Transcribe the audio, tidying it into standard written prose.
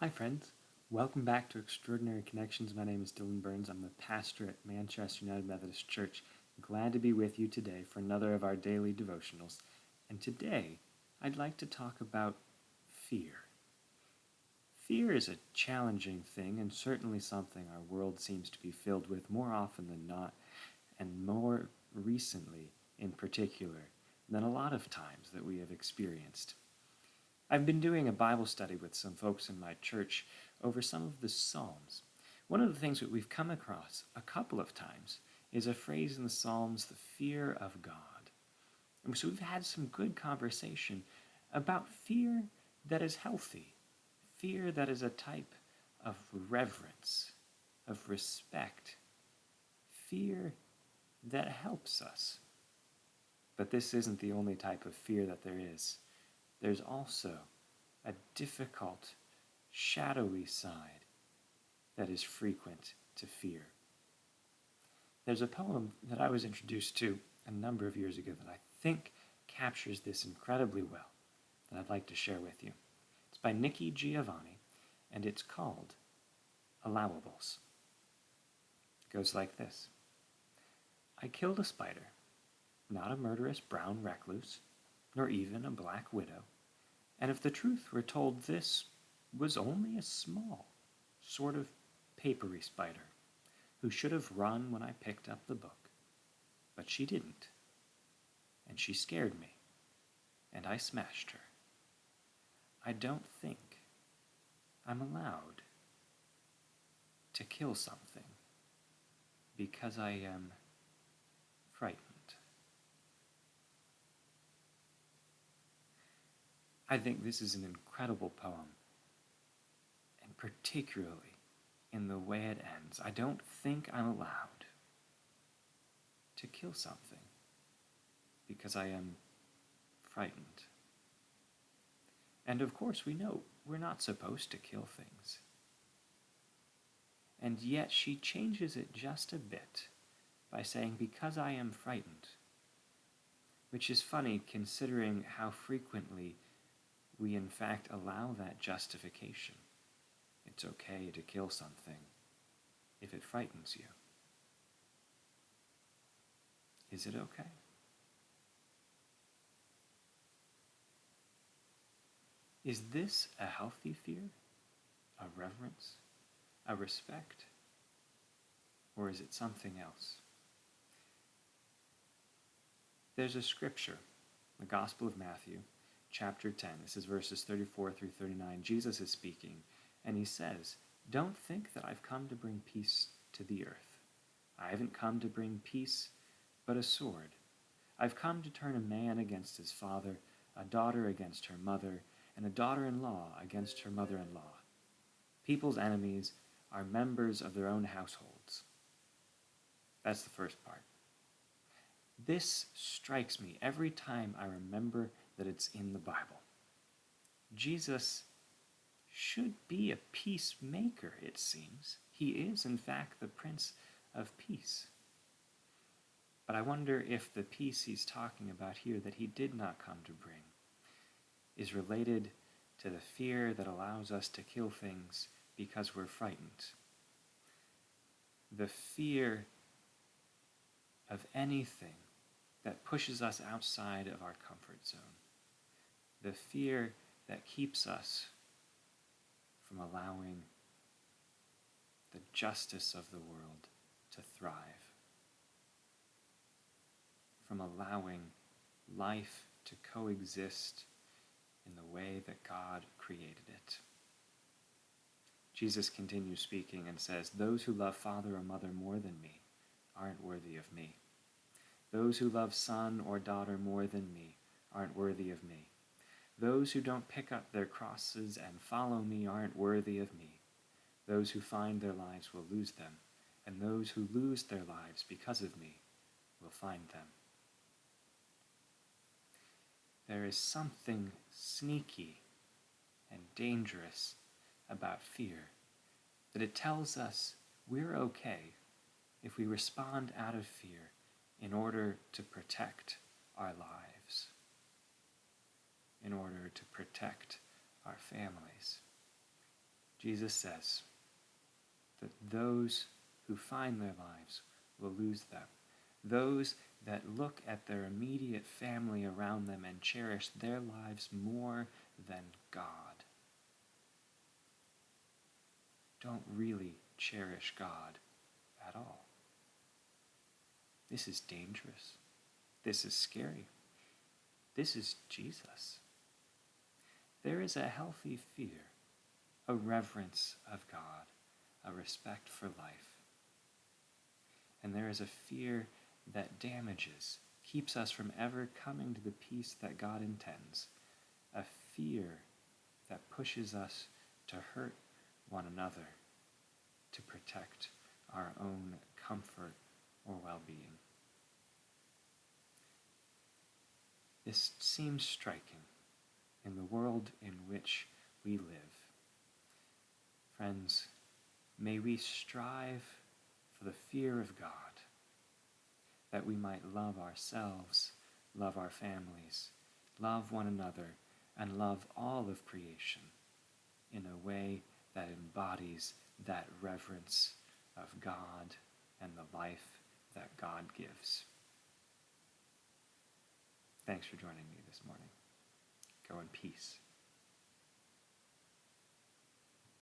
Hi, friends. Welcome back to Extraordinary Connections. My name is Dillon Burns. I'm the pastor at Manchester United Methodist Church. Glad to be with you today for another of our daily devotionals. And today, I'd like to talk about fear. Fear is a challenging thing and certainly something our world seems to be filled with more often than not, and more recently in particular than a lot of times that we have experienced. I've been doing a Bible study with some folks in my church over some of the Psalms. One of the things that we've come across a couple of times is a phrase in the Psalms, the fear of God. And so we've had some good conversation about fear that is healthy, fear that is a type of reverence, of respect, fear that helps us. But this isn't the only type of fear that there is. There's also a difficult, shadowy side that is frequent to fear. There's a poem that I was introduced to a number of years ago that I think captures this incredibly well, that I'd like to share with you. It's by Nikki Giovanni, and it's called Allowables. It goes like this. I killed a spider, not a murderous brown recluse, nor even a black widow, and if the truth were told, this was only a small, sort of papery spider, who should have run when I picked up the book. But she didn't, and she scared me, and I smashed her. I don't think I'm allowed to kill something because I am frightened. I think this is an incredible poem, and particularly in the way it ends. I don't think I'm allowed to kill something because I am frightened. And of course, we know we're not supposed to kill things. And yet she changes it just a bit by saying, because I am frightened, which is funny considering how frequently we in fact allow that justification. It's okay to kill something if it frightens you. Is it okay? Is this a healthy fear, a reverence, a respect, or is it something else? There's a scripture, the Gospel of Matthew, chapter 10. This is verses 34 through 39. Jesus is speaking, and he says, "Don't think that I've come to bring peace to the earth. I haven't come to bring peace, but a sword. I've come to turn a man against his father, a daughter against her mother, and a daughter-in-law against her mother-in-law. People's enemies are members of their own households." That's the first part. This strikes me every time I remember that it's in the Bible. Jesus should be a peacemaker, it seems. He is, in fact, the Prince of Peace. But I wonder if the peace he's talking about here that he did not come to bring is related to the fear that allows us to kill things because we're frightened. The fear of anything that pushes us outside of our comfort zone. The fear that keeps us from allowing the justice of the world to thrive, from allowing life to coexist in the way that God created it. Jesus continues speaking and says, "Those who love father or mother more than me aren't worthy of me. Those who love son or daughter more than me aren't worthy of me. Those who don't pick up their crosses and follow me aren't worthy of me. Those who find their lives will lose them, and those who lose their lives because of me will find them." There is something sneaky and dangerous about fear, that it tells us we're okay if we respond out of fear in order to protect our lives, in order to protect our families. Jesus says that those who find their lives will lose them. Those that look at their immediate family around them and cherish their lives more than God don't really cherish God at all. This is dangerous. This is scary. This is Jesus. There is a healthy fear, a reverence of God, a respect for life. And there is a fear that damages, keeps us from ever coming to the peace that God intends, a fear that pushes us to hurt one another, to protect our own comfort or well-being. This seems striking in the world in which we live. Friends, may we strive for the fear of God, that we might love ourselves, love our families, love one another, and love all of creation in a way that embodies that reverence of God and the life that God gives. Thanks for joining me this morning. Go in peace.